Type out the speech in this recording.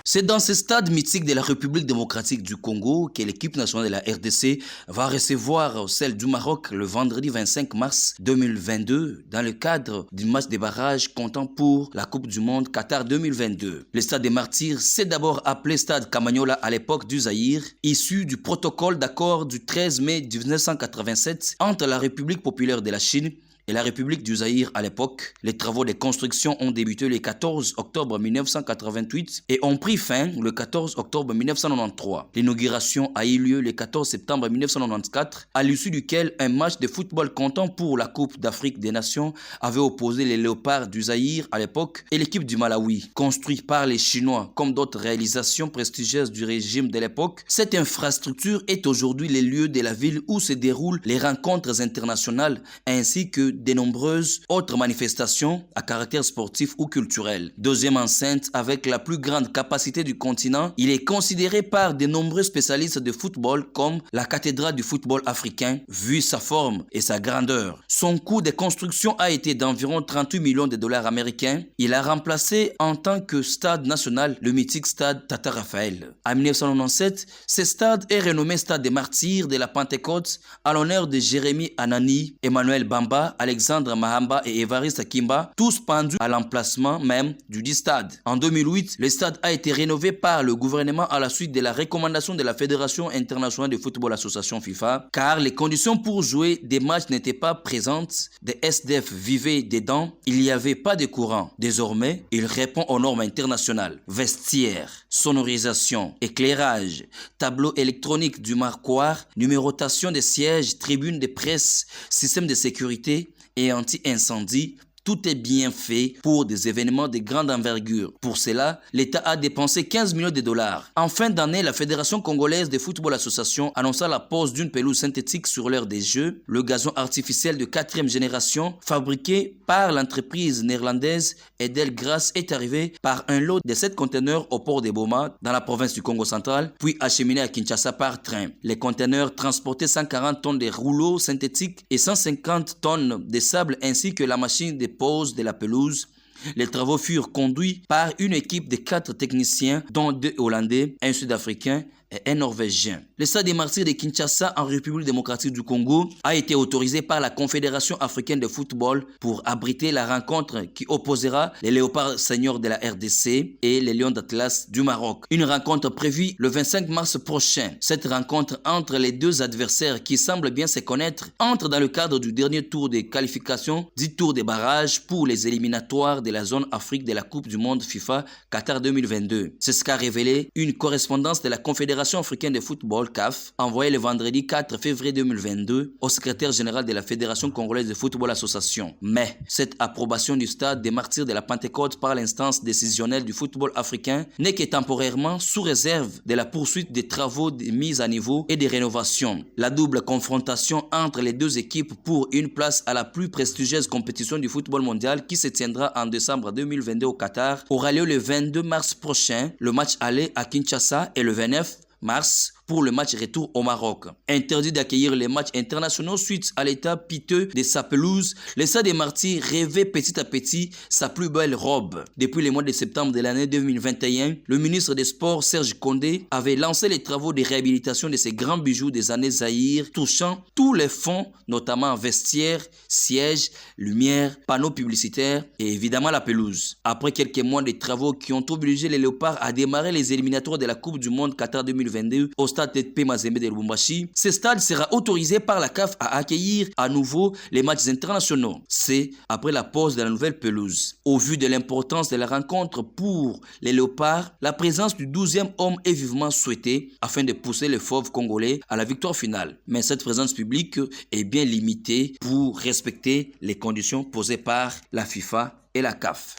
C'est dans ce stade mythique de la République démocratique du Congo que l'équipe nationale de la RDC va recevoir celle du Maroc le vendredi 25 mars 2022 dans le cadre du match de barrage comptant pour la Coupe du Monde Qatar 2022. Le stade des Martyrs s'est d'abord appelé stade Kamanyola à l'époque du Zaïre, issu du protocole d'accord du 13 mai 1987 entre la République populaire de la Chine et la République du Zaïre à l'époque. Les travaux de construction ont débuté le 14 octobre 1988 et ont pris fin le 14 octobre 1993. L'inauguration a eu lieu le 14 septembre 1994, à l'issue duquel un match de football comptant pour la Coupe d'Afrique des Nations avait opposé les Léopards du Zaïre à l'époque et l'équipe du Malawi. Construite par les Chinois comme d'autres réalisations prestigieuses du régime de l'époque, cette infrastructure est aujourd'hui le lieu de la ville où se déroulent les rencontres internationales ainsi que de nombreuses autres manifestations à caractère sportif ou culturel. Deuxième enceinte avec la plus grande capacité du continent, il est considéré par de nombreux spécialistes de football comme la cathédrale du football africain, vu sa forme et sa grandeur. Son coût de construction a été d'environ 38 millions de dollars américains. Il a remplacé en tant que stade national le mythique stade Tata Raphaël. En 1997, ce stade est renommé stade des Martyrs de la Pentecôte à l'honneur de Jérémy Anani, Emmanuel Bamba, Alexandre Mahamba et Évariste Kimba, tous pendus à l'emplacement même du dit stade. En 2008, le stade a été rénové par le gouvernement à la suite de la recommandation de la Fédération internationale de football association FIFA, car les conditions pour jouer des matchs n'étaient pas présentes, des SDF vivaient dedans, il n'y avait pas de courant. Désormais, il répond aux normes internationales. Vestiaire, sonorisation, éclairage, tableau électronique du marquoir, numérotation des sièges, tribunes de presse, système de sécurité et anti-incendie. Tout est bien fait pour des événements de grande envergure. Pour cela, l'État a dépensé 15 millions de dollars. En fin d'année, la Fédération congolaise de football association annonça la pose d'une pelouse synthétique sur l'heure des Jeux. Le gazon artificiel de 4e génération, fabriqué par l'entreprise néerlandaise Edelgras, est arrivé par un lot de 7 conteneurs au port de Boma, dans la province du Congo central, puis acheminé à Kinshasa par train. Les conteneurs transportaient 140 tonnes de rouleaux synthétiques et 150 tonnes de sable ainsi que la machine de pose de la pelouse. Les travaux furent conduits par une équipe de 4 techniciens, dont 2 Hollandais, un Sud-Africain et un Norvégien. Le stade des Martyrs de Kinshasa en République démocratique du Congo a été autorisé par la Confédération africaine de football pour abriter la rencontre qui opposera les Léopards seniors de la RDC et les Lions d'Atlas du Maroc. Une rencontre prévue le 25 mars prochain. Cette rencontre entre les deux adversaires qui semblent bien se connaître entre dans le cadre du dernier tour de qualification, dit tour des barrages pour les éliminatoires de la zone Afrique de la Coupe du Monde FIFA Qatar 2022. C'est ce qu'a révélé une correspondance de la Confédération africaine de football CAF, envoyée le vendredi 4 février 2022 au secrétaire général de la Fédération congolaise de football association. Mais cette approbation du stade des Martyrs de la Pentecôte par l'instance décisionnelle du football africain n'est que temporairement sous réserve de la poursuite des travaux de mise à niveau et de rénovation. La double confrontation entre les deux équipes pour une place à la plus prestigieuse compétition du football mondial qui se tiendra en décembre 2022 au Qatar aura lieu le 22 mars prochain, le match aller à Kinshasa et le 29 mars pour le match retour au Maroc. Interdit d'accueillir les matchs internationaux suite à l'état piteux de sa pelouse, le stade des Martyrs rêvait petit à petit sa plus belle robe. Depuis le mois de septembre de l'année 2021, le ministre des Sports Serge Condé avait lancé les travaux de réhabilitation de ces grands bijoux des années Zaïre, touchant tous les fonds, notamment vestiaires, sièges, lumière, panneaux publicitaires et évidemment la pelouse. Après quelques mois de travaux qui ont obligé les Léopards à démarrer les éliminatoires de la Coupe du Monde Qatar 2022 au stade TP Mazembe de Lubumbashi, ce stade sera autorisé par la CAF à accueillir à nouveau les matchs internationaux. C'est après la pose de la nouvelle pelouse. Au vu de l'importance de la rencontre pour les Léopards, la présence du 12e homme est vivement souhaitée afin de pousser les fauves congolais à la victoire finale. Mais cette présence publique est bien limitée pour respecter les conditions posées par la FIFA et la CAF.